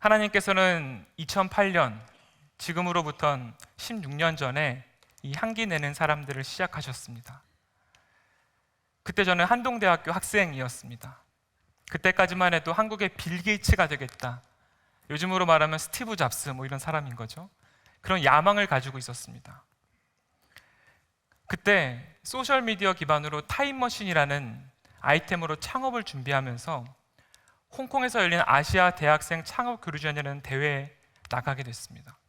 하나님께서는 2008년, 지금으로부터 16년 전에 이 향기 내는 사람들을 시작하셨습니다. 그때 저는 한동대학교 학생이었습니다. 그때까지만 해도 한국의 빌 게이츠가 되겠다, 요즘으로 말하면 스티브 잡스 이런 사람인 거죠. 그런 야망을 가지고 있었습니다. 그때 소셜미디어 기반으로 타임머신이라는 아이템으로 창업을 준비하면서 홍콩에서 열린 아시아 대학생 창업 교류전이라는 대회에 나가게 됐습니다.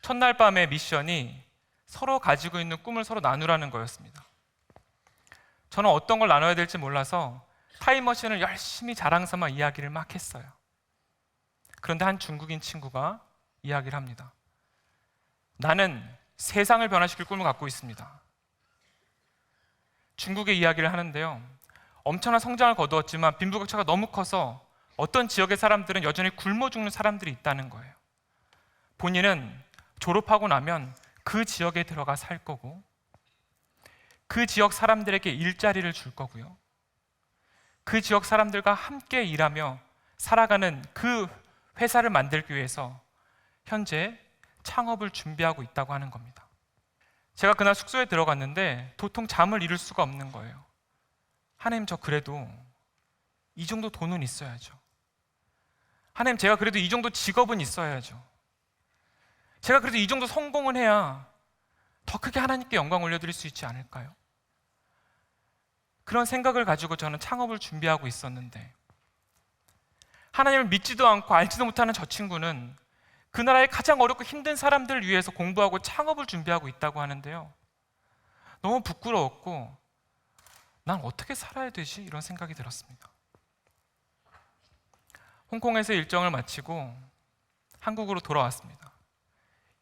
첫날 밤의 미션이 서로 가지고 있는 꿈을 서로 나누라는 거였습니다. 저는 어떤 걸 나눠야 될지 몰라서 타임머신을 열심히 자랑삼아 이야기를 막 했어요. 그런데 한 중국인 친구가 이야기를 합니다. 나는 세상을 변화시킬 꿈을 갖고 있습니다. 중국의 이야기를 하는데요, 엄청난 성장을 거두었지만 빈부격차가 너무 커서 어떤 지역의 사람들은 여전히 굶어 죽는 사람들이 있다는 거예요. 본인은 졸업하고 나면 그 지역에 들어가 살 거고, 그 지역 사람들에게 일자리를 줄 거고요, 그 지역 사람들과 함께 일하며 살아가는 그 회사를 만들기 위해서 현재 창업을 준비하고 있다고 하는 겁니다. 제가 그날 숙소에 들어갔는데 도통 잠을 이룰 수가 없는 거예요. 하나님, 저 그래도 이 정도 돈은 있어야죠. 하나님, 제가 그래도 이 정도 직업은 있어야죠. 제가 그래도 이 정도 성공은 해야 더 크게 하나님께 영광 올려드릴 수 있지 않을까요? 그런 생각을 가지고 저는 창업을 준비하고 있었는데, 하나님을 믿지도 않고 알지도 못하는 저 친구는 그 나라의 가장 어렵고 힘든 사람들을 위해서 공부하고 창업을 준비하고 있다고 하는데요, 너무 부끄러웠고 난 어떻게 살아야 되지? 이런 생각이 들었습니다. 홍콩에서 일정을 마치고 한국으로 돌아왔습니다.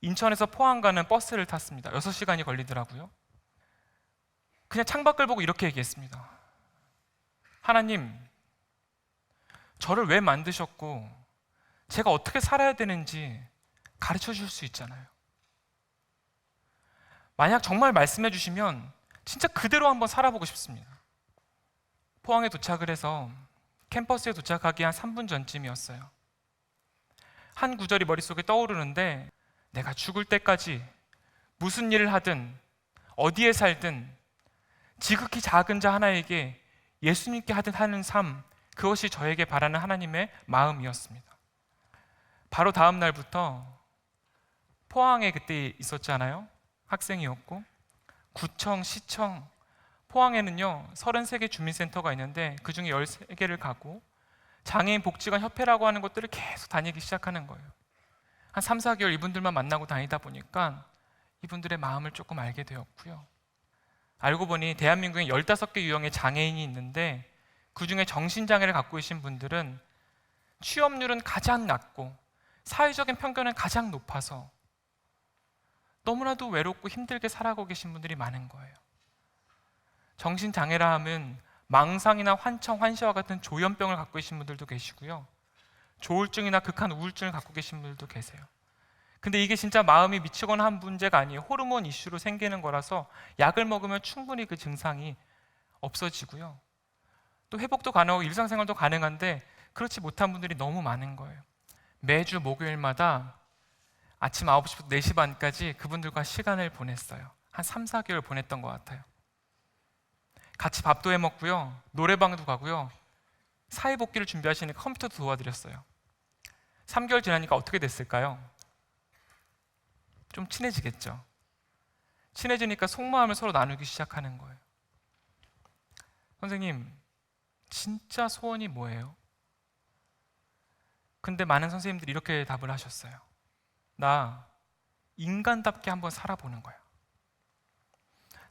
인천에서 포항 가는 버스를 탔습니다. 6시간이 걸리더라고요. 그냥 창밖을 보고 이렇게 얘기했습니다. 하나님, 저를 왜 만드셨고 제가 어떻게 살아야 되는지 가르쳐 줄 수 있잖아요. 만약 정말 말씀해 주시면 진짜 그대로 한번 살아보고 싶습니다. 포항에 도착을 해서 캠퍼스에 도착하기 한 3분 전쯤이었어요. 한 구절이 머릿속에 떠오르는데, 내가 죽을 때까지 무슨 일을 하든 어디에 살든 지극히 작은 자 하나에게 예수님께 하듯 하는 삶, 그것이 저에게 바라는 하나님의 마음이었습니다. 바로 다음 날부터 포항에 그때 있었잖아요. 학생이었고 구청, 시청, 포항에는요 33개 주민센터가 있는데 그 중에 13개를 가고 장애인 복지관 협회라고 하는 것들을 계속 다니기 시작하는 거예요. 한 3, 4개월 이분들만 만나고 다니다 보니까 이분들의 마음을 조금 알게 되었고요. 알고 보니 대한민국에 15개 유형의 장애인이 있는데 그 중에 정신장애를 갖고 계신 분들은 취업률은 가장 낮고 사회적인 편견은 가장 높아서 너무나도 외롭고 힘들게 살아가고 계신 분들이 많은 거예요. 정신장애라 하면 망상이나 환청, 환시와 같은 조현병을 갖고 계신 분들도 계시고요, 조울증이나 극한 우울증을 갖고 계신 분들도 계세요. 근데 이게 진짜 마음이 미치거나 한 문제가 아니에요. 호르몬 이슈로 생기는 거라서 약을 먹으면 충분히 그 증상이 없어지고요, 또 회복도 가능하고 일상생활도 가능한데 그렇지 못한 분들이 너무 많은 거예요. 매주 목요일마다 아침 9시부터 4시 반까지 그분들과 시간을 보냈어요. 한 3, 4개월 보냈던 것 같아요. 같이 밥도 해 먹고요, 노래방도 가고요, 사회복귀를 준비하시니까 컴퓨터도 도와드렸어요. 3개월 지나니까 어떻게 됐을까요? 좀 친해지겠죠. 친해지니까 속마음을 서로 나누기 시작하는 거예요. 선생님, 진짜 소원이 뭐예요? 근데 많은 선생님들이 이렇게 답을 하셨어요. 나 인간답게 한번 살아보는 거야.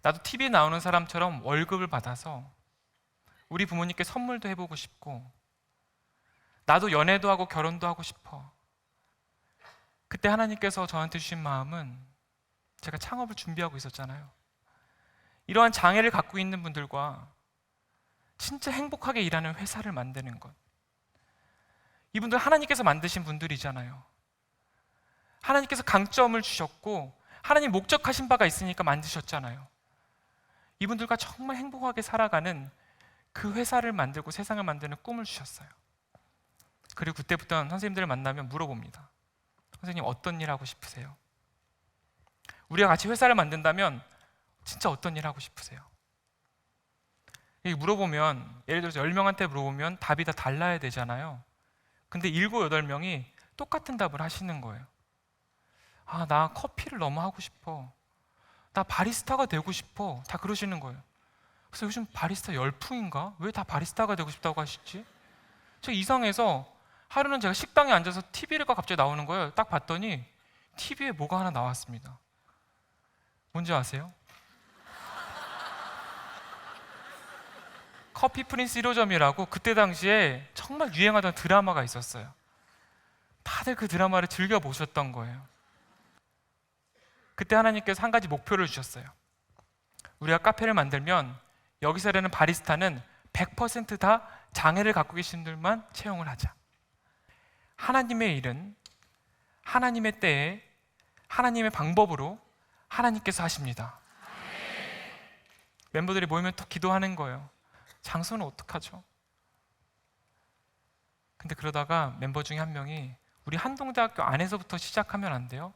나도 TV에 나오는 사람처럼 월급을 받아서 우리 부모님께 선물도 해보고 싶고, 나도 연애도 하고 결혼도 하고 싶어. 그때 하나님께서 저한테 주신 마음은, 제가 창업을 준비하고 있었잖아요. 이러한 장애를 갖고 있는 분들과 진짜 행복하게 일하는 회사를 만드는 것. 이분들 하나님께서 만드신 분들이잖아요. 하나님께서 강점을 주셨고 하나님 목적하신 바가 있으니까 만드셨잖아요. 이분들과 정말 행복하게 살아가는 그 회사를 만들고 세상을 만드는 꿈을 주셨어요. 그리고 그때부터는 선생님들을 만나면 물어봅니다. 선생님 어떤 일 하고 싶으세요? 우리가 같이 회사를 만든다면 진짜 어떤 일 하고 싶으세요? 물어보면 예를 들어서 10명한테 물어보면 답이 다 달라야 되잖아요. 근데 7, 8명이 똑같은 답을 하시는 거예요. 아, 나 커피를 너무 하고 싶어. 나 바리스타가 되고 싶어. 다 그러시는 거예요. 그래서 요즘 바리스타 열풍인가? 왜 다 바리스타가 되고 싶다고 하시지? 저 이상해서 하루는 제가 식당에 앉아서 TV가 갑자기 나오는 거예요. 딱 봤더니 TV에 뭐가 하나 나왔습니다. 뭔지 아세요? 커피 프린스 1호점이라고 그때 당시에 정말 유행하던 드라마가 있었어요. 다들 그 드라마를 즐겨 보셨던 거예요. 그때 하나님께서 한 가지 목표를 주셨어요. 우리가 카페를 만들면 여기서 일하는 바리스타는 100%다 장애를 갖고 계신 분들만 채용을 하자. 하나님의 일은 하나님의 때에 하나님의 방법으로 하나님께서 하십니다. 멤버들이 모이면 또 기도하는 거예요. 장소는 어떡하죠? 근데 그러다가 멤버 중에 한 명이 우리 한동대학교 안에서부터 시작하면 안 돼요?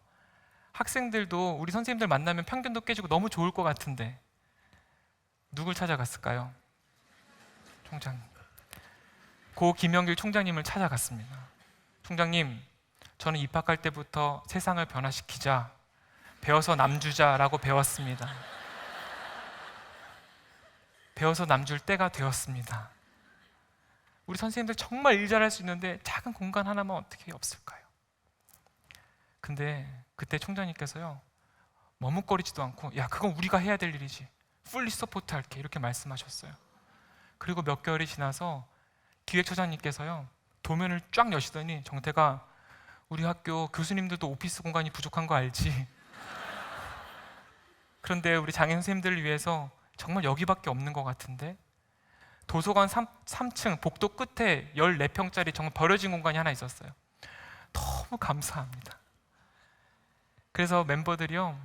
학생들도 우리 선생님들 만나면 편견도 깨지고 너무 좋을 것 같은데 누굴 찾아갔을까요? 총장님. 고 김영길 총장님을 찾아갔습니다. 총장님, 저는 입학할 때부터 세상을 변화시키자, 배워서 남주자라고 배웠습니다. 배워서 남줄 때가 되었습니다. 우리 선생님들 정말 일 잘할 수 있는데 작은 공간 하나만 어떻게 없을까요? 근데 그때 총장님께서요, 머뭇거리지도 않고 야, 그건 우리가 해야 될 일이지, 풀리 서포트 할게, 이렇게 말씀하셨어요. 그리고 몇 개월이 지나서 기획처장님께서요, 도면을 쫙 여시더니 정태가, 우리 학교 교수님들도 오피스 공간이 부족한 거 알지? 그런데 우리 장애 선생님들을 위해서 정말 여기밖에 없는 것 같은데, 도서관 3층 복도 끝에 14평짜리 정말 버려진 공간이 하나 있었어요. 너무 감사합니다. 그래서 멤버들이요,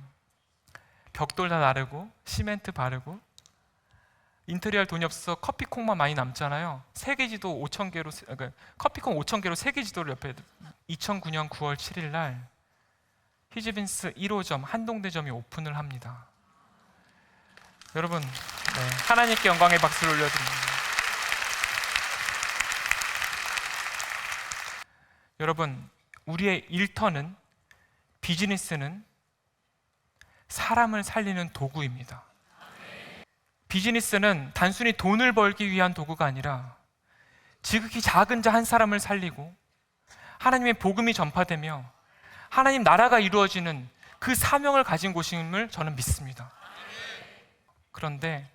벽돌 다 나르고 시멘트 바르고, 인테리어 할 돈이 없어서 커피콩만 많이 남잖아요. 세계지도 5,000개로, 그러니까 커피콩 5,000개로 세계지도를 옆에 2009년 9월 7일 날 히즈빈스 1호점 한동대점이 오픈을 합니다. 여러분, 네, 하나님께 영광의 박수를 올려드립니다. 여러분, 우리의 일터는, 비즈니스는 사람을 살리는 도구입니다. 비즈니스는 단순히 돈을 벌기 위한 도구가 아니라 지극히 작은 자 한 사람을 살리고 하나님의 복음이 전파되며 하나님 나라가 이루어지는 그 사명을 가진 곳임을 저는 믿습니다. 그런데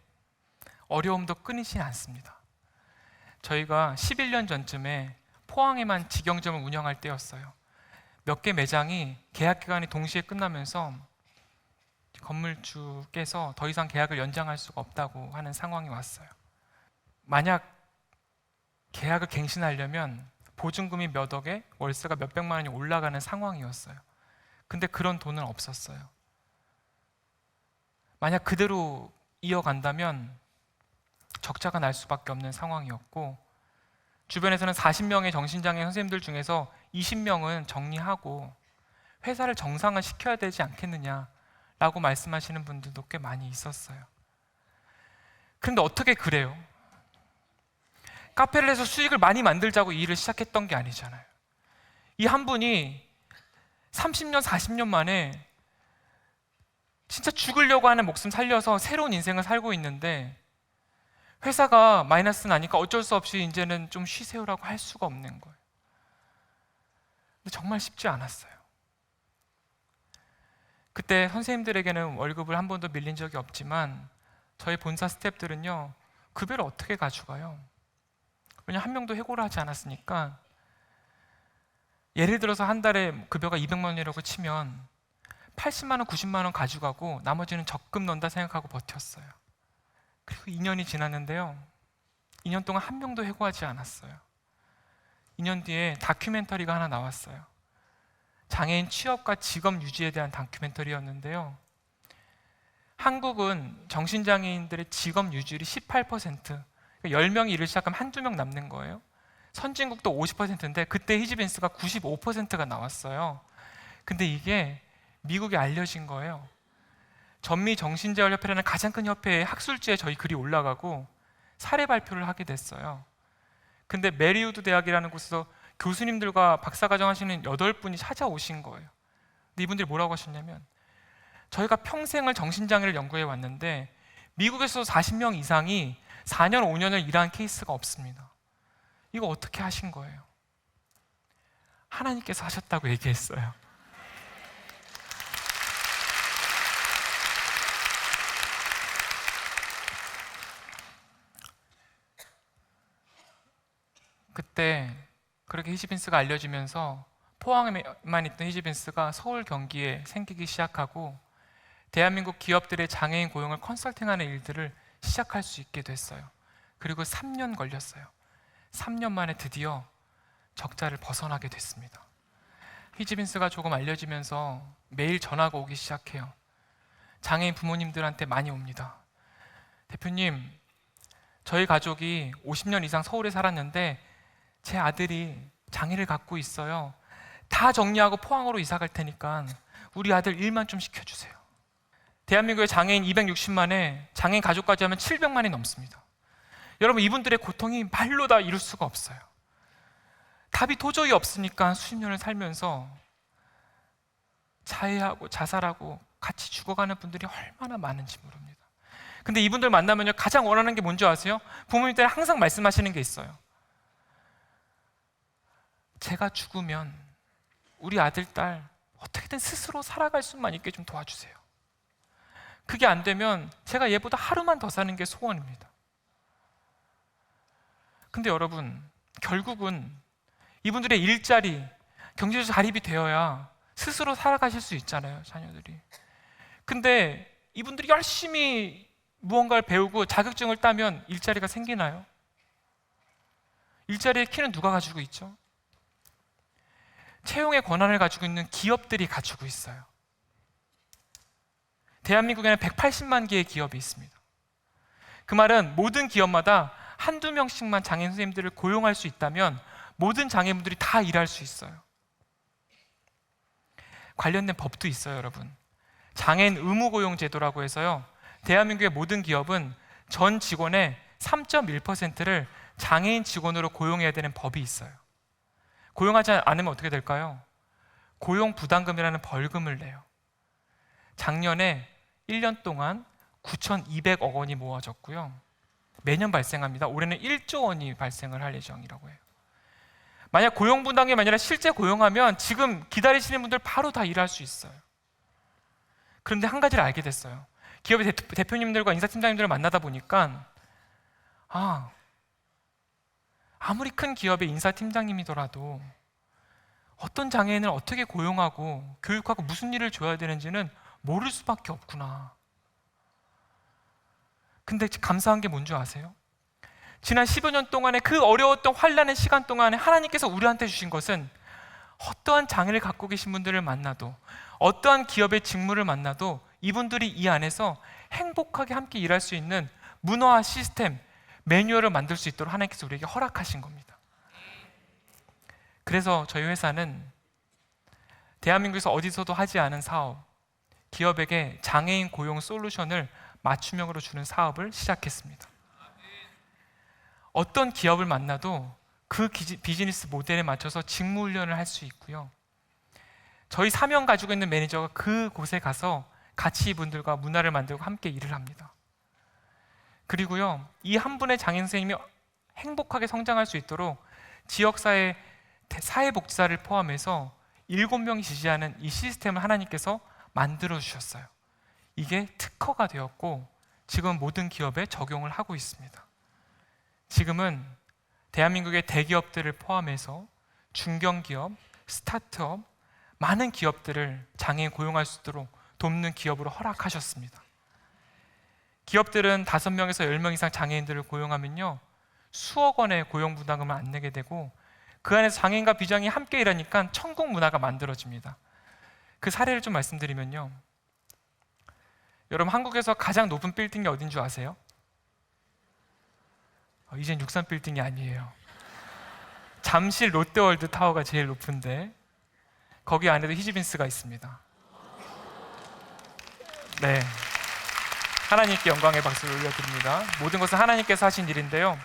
어려움도 끊이지 않습니다. 저희가 11년 전쯤에 포항에만 직영점을 운영할 때였어요. 몇 개 매장이 계약 기간이 동시에 끝나면서 건물주께서 더 이상 계약을 연장할 수가 없다고 하는 상황이 왔어요. 만약 계약을 갱신하려면 보증금이 몇 억에 월세가 몇 백만 원이 올라가는 상황이었어요. 근데 그런 돈은 없었어요. 만약 그대로 이어간다면 적자가 날 수밖에 없는 상황이었고, 주변에서는 40명의 정신장애 선생님들 중에서 20명은 정리하고 회사를 정상화 시켜야 되지 않겠느냐라고 말씀하시는 분들도 꽤 많이 있었어요. 그런데 어떻게 그래요? 카페를 해서 수익을 많이 만들자고 이 일을 시작했던 게 아니잖아요. 이 한 분이 30년, 40년 만에 진짜 죽으려고 하는 목숨 살려서 새로운 인생을 살고 있는데, 회사가 마이너스 나니까 어쩔 수 없이 이제는 좀 쉬세요라고 할 수가 없는 거예요. 근데 정말 쉽지 않았어요. 그때 선생님들에게는 월급을 한 번도 밀린 적이 없지만 저희 본사 스태프들은요, 급여를 어떻게 가져가요? 왜냐면 한 명도 해고를 하지 않았으니까. 예를 들어서 한 달에 급여가 200만 원이라고 치면 80만 원, 90만 원 가져가고 나머지는 적금 넣는다 생각하고 버텼어요. 그리고 2년이 지났는데요, 2년 동안 한 명도 해고하지 않았어요. 2년 뒤에 다큐멘터리가 하나 나왔어요. 장애인 취업과 직업 유지에 대한 다큐멘터리였는데요, 한국은 정신장애인들의 직업 유지율이 18%, 10명이 일을 시작하면 한두 명 남는 거예요. 선진국도 50%인데 그때 히지빈스가 95%가 나왔어요. 근데 이게 미국에 알려진 거예요. 전미 정신재활협회라는 가장 큰 협회의 학술지에 저희 글이 올라가고 사례 발표를 하게 됐어요. 근데 메리우드 대학이라는 곳에서 교수님들과 박사과정 하시는 8분이 찾아오신 거예요. 근데 이분들이 뭐라고 하셨냐면, 저희가 평생을 정신장애를 연구해 왔는데 미국에서 40명 이상이 4년, 5년을 일한 케이스가 없습니다. 이거 어떻게 하신 거예요? 하나님께서 하셨다고 얘기했어요. 그때 그렇게 히지빈스가 알려지면서 포항에만 있던 히지빈스가 서울, 경기에 생기기 시작하고 대한민국 기업들의 장애인 고용을 컨설팅하는 일들을 시작할 수 있게 됐어요. 그리고 3년 걸렸어요. 3년 만에 드디어 적자를 벗어나게 됐습니다. 히지빈스가 조금 알려지면서 매일 전화가 오기 시작해요. 장애인 부모님들한테 많이 옵니다. 대표님, 저희 가족이 50년 이상 서울에 살았는데 제 아들이 장애를 갖고 있어요. 다 정리하고 포항으로 이사 갈 테니까 우리 아들 일만 좀 시켜주세요. 대한민국의 장애인 260만에 장애인 가족까지 하면 700만이 넘습니다. 여러분, 이분들의 고통이 말로 다 이룰 수가 없어요. 답이 도저히 없으니까 수십 년을 살면서 자해하고 자살하고 같이 죽어가는 분들이 얼마나 많은지 모릅니다. 근데 이분들 만나면요, 가장 원하는 게 뭔지 아세요? 부모님들이 항상 말씀하시는 게 있어요. 제가 죽으면 우리 아들, 딸 어떻게든 스스로 살아갈 수만 있게 좀 도와주세요. 그게 안 되면 제가 얘보다 하루만 더 사는 게 소원입니다. 근데 여러분, 결국은 이분들의 일자리, 경제적 자립이 되어야 스스로 살아가실 수 있잖아요, 자녀들이. 근데 이분들이 열심히 무언가를 배우고 자격증을 따면 일자리가 생기나요? 일자리의 키는 누가 가지고 있죠? 채용의 권한을 가지고 있는 기업들이 가지고 있어요. 대한민국에는 180만 개의 기업이 있습니다. 그 말은 모든 기업마다 한두 명씩만 장애인 선생님들을 고용할 수 있다면 모든 장애인분들이 다 일할 수 있어요. 관련된 법도 있어요, 여러분. 장애인 의무고용 제도라고 해서요, 대한민국의 모든 기업은 전 직원의 3.1%를 장애인 직원으로 고용해야 되는 법이 있어요. 고용하지 않으면 어떻게 될까요? 고용부담금이라는 벌금을 내요. 작년에 1년 동안 9,200억 원이 모아졌고요. 매년 발생합니다. 올해는 1조 원이 발생을 할 예정이라고 해요. 만약 고용부담금이 아니라 실제 고용하면 지금 기다리시는 분들 바로 다 일할 수 있어요. 그런데 한 가지를 알게 됐어요. 기업의 대표님들과 인사팀장님들을 만나다 보니까 아무리 큰 기업의 인사팀장님이더라도 어떤 장애인을 어떻게 고용하고 교육하고 무슨 일을 줘야 되는지는 모를 수밖에 없구나. 근데 감사한 게 뭔지 아세요? 지난 15년 년 동안의 그 어려웠던 환난의 시간 동안에 하나님께서 우리한테 주신 것은 어떠한 장애를 갖고 계신 분들을 만나도, 어떠한 기업의 직무를 만나도 이분들이 이 안에서 행복하게 함께 일할 수 있는 문화와 시스템, 매뉴얼을 만들 수 있도록 하나님께서 우리에게 허락하신 겁니다. 그래서 저희 회사는 대한민국에서 어디서도 하지 않은 사업, 기업에게 장애인 고용 솔루션을 맞춤형으로 주는 사업을 시작했습니다. 어떤 기업을 만나도 그 비즈니스 모델에 맞춰서 직무 훈련을 할 수 있고요. 저희 사명 가지고 있는 매니저가 그곳에 가서 같이 이분들과 문화를 만들고 함께 일을 합니다. 그리고요, 이 한 분의 장애인 선생님이 행복하게 성장할 수 있도록 지역사회 사회복지사를 포함해서 7명이 지지하는 이 시스템을 하나님께서 만들어 주셨어요. 이게 특허가 되었고 지금 모든 기업에 적용을 하고 있습니다. 지금은 대한민국의 대기업들을 포함해서 중견기업, 스타트업, 많은 기업들을 장애인 고용할 수 있도록 돕는 기업으로 허락하셨습니다. 기업들은 5명에서 10명 이상 장애인들을 고용하면요, 수억 원의 고용부담금을 안 내게 되고 그 안에서 장애인과 비장애인이 함께 일하니까 천국 문화가 만들어집니다. 그 사례를 좀 말씀드리면요, 여러분, 한국에서 가장 높은 빌딩이 어딘 줄 아세요? 이젠 63빌딩이 아니에요. 잠실 롯데월드 타워가 제일 높은데 거기 안에도 히지빈스가 있습니다. 네, 하나님께 영광의 박수를 올려드립니다. 모든 것은 하나님께서 하신 일인데요,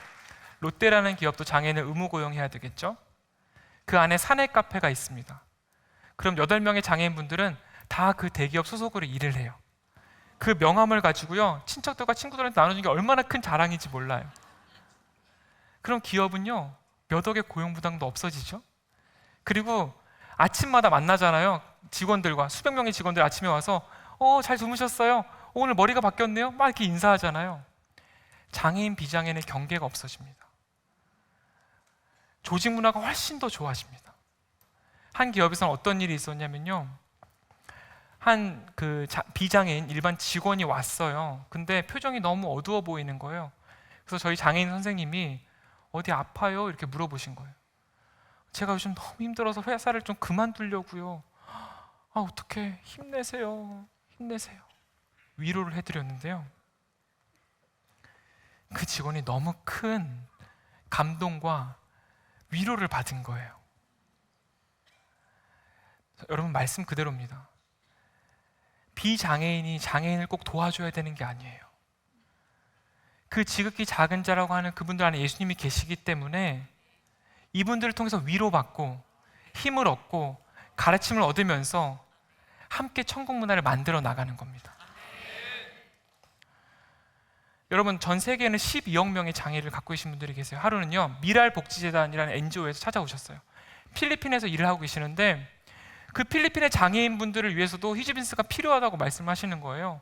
롯데라는 기업도 장애인을 의무 고용해야 되겠죠. 그 안에 사내 카페가 있습니다. 그럼 8명의 장애인분들은 다 그 대기업 소속으로 일을 해요. 그 명함을 가지고요, 친척들과 친구들한테 나눠주는 게 얼마나 큰 자랑인지 몰라요. 그럼 기업은요, 몇 억의 고용부담도 없어지죠. 그리고 아침마다 만나잖아요. 직원들과 수백 명의 직원들 아침에 와서 잘 주무셨어요? 오늘 머리가 바뀌었네요? 막 이렇게 인사하잖아요. 장애인, 비장애인의 경계가 없어집니다. 조직 문화가 훨씬 더 좋아집니다. 한 기업에서는 어떤 일이 있었냐면요, 한 비장애인 일반 직원이 왔어요. 근데 표정이 너무 어두워 보이는 거예요. 그래서 저희 장애인 선생님이 어디 아파요? 이렇게 물어보신 거예요. 제가 요즘 너무 힘들어서 회사를 좀 그만두려고요. 어떡해, 힘내세요. 힘내세요. 위로를 해드렸는데요, 그 직원이 너무 큰 감동과 위로를 받은 거예요. 여러분, 말씀 그대로입니다. 비장애인이 장애인을 꼭 도와줘야 되는 게 아니에요. 그 지극히 작은 자라고 하는 그분들 안에 예수님이 계시기 때문에 이분들을 통해서 위로받고 힘을 얻고 가르침을 얻으면서 함께 천국 문화를 만들어 나가는 겁니다. 여러분, 전 세계에는 12억 명의 장애를 갖고 계신 분들이 계세요. 하루는요, 미랄복지재단이라는 NGO에서 찾아오셨어요. 필리핀에서 일을 하고 계시는데 그 필리핀의 장애인분들을 위해서도 히지빈스가 필요하다고 말씀하시는 거예요.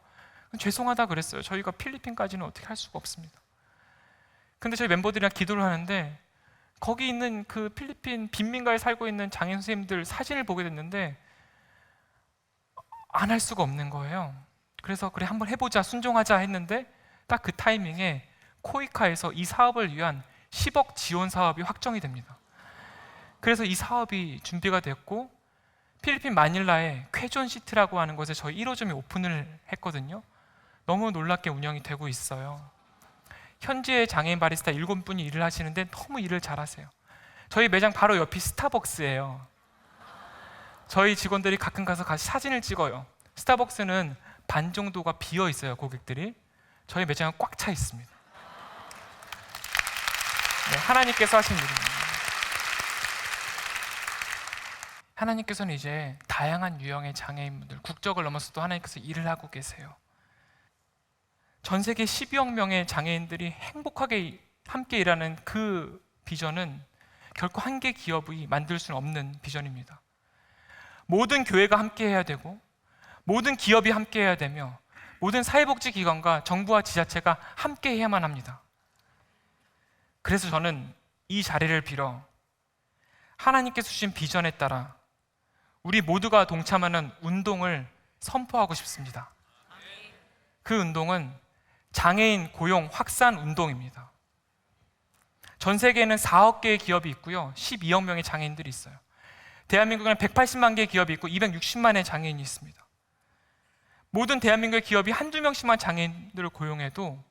죄송하다 그랬어요. 저희가 필리핀까지는 어떻게 할 수가 없습니다. 근데 저희 멤버들이랑 기도를 하는데 거기 있는 그 필리핀 빈민가에 살고 있는 장애인 선생님들 사진을 보게 됐는데 안 할 수가 없는 거예요. 그래서 그래, 한번 해보자, 순종하자 했는데 딱 그 타이밍에 코이카에서 이 사업을 위한 10억 지원 사업이 확정이 됩니다. 그래서 이 사업이 준비가 됐고 필리핀 마닐라에 쾌존시티라고 하는 곳에 저희 1호점이 오픈을 했거든요. 너무 놀랍게 운영이 되고 있어요. 현지의 장애인 바리스타 7분이 일을 하시는데 너무 일을 잘하세요. 저희 매장 바로 옆이 스타벅스예요. 저희 직원들이 가끔 가서 같이 사진을 찍어요. 스타벅스는 반 정도가 비어 있어요, 고객들이. 저희 매장은 꽉 차 있습니다. 네, 하나님께서 하신 일입니다. 하나님께서는 이제 다양한 유형의 장애인분들, 국적을 넘어서도 하나님께서 일을 하고 계세요. 전 세계 12억 명의 장애인들이 행복하게 함께 일하는 그 비전은 결코 한 개 기업이 만들 수는 없는 비전입니다. 모든 교회가 함께 해야 되고 모든 기업이 함께 해야 되며 모든 사회복지기관과 정부와 지자체가 함께 해야만 합니다. 그래서 저는 이 자리를 빌어 하나님께서 주신 비전에 따라 우리 모두가 동참하는 운동을 선포하고 싶습니다. 그 운동은 장애인 고용 확산 운동입니다. 전 세계에는 4억 개의 기업이 있고요, 12억 명의 장애인들이 있어요. 대한민국에는 180만 개의 기업이 있고 260만의 장애인이 있습니다. 모든 대한민국의 기업이 한두 명씩만 장애인들을 고용해도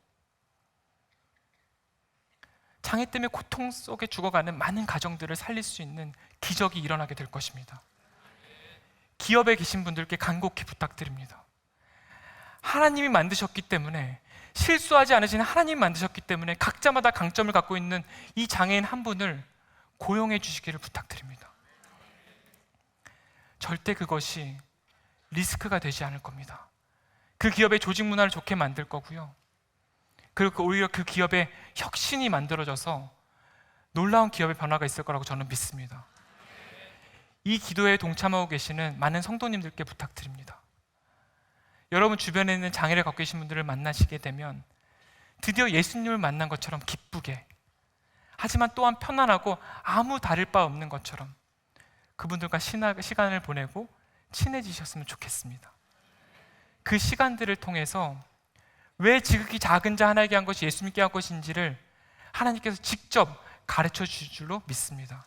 장애 때문에 고통 속에 죽어가는 많은 가정들을 살릴 수 있는 기적이 일어나게 될 것입니다. 기업에 계신 분들께 간곡히 부탁드립니다. 하나님이 만드셨기 때문에, 실수하지 않으신 하나님이 만드셨기 때문에 각자마다 강점을 갖고 있는 이 장애인 한 분을 고용해 주시기를 부탁드립니다. 절대 그것이 리스크가 되지 않을 겁니다. 그 기업의 조직 문화를 좋게 만들 거고요, 그리고 오히려 그 기업의 혁신이 만들어져서 놀라운 기업의 변화가 있을 거라고 저는 믿습니다. 이 기도에 동참하고 계시는 많은 성도님들께 부탁드립니다. 여러분 주변에 있는 장애를 갖고 계신 분들을 만나시게 되면 드디어 예수님을 만난 것처럼 기쁘게, 하지만 또한 편안하고 아무 다를 바 없는 것처럼 그분들과 시간을 보내고 친해지셨으면 좋겠습니다. 그 시간들을 통해서 왜 지극히 작은 자 하나에게 한 것이 예수님께 한 것인지를 하나님께서 직접 가르쳐 주실 줄로 믿습니다.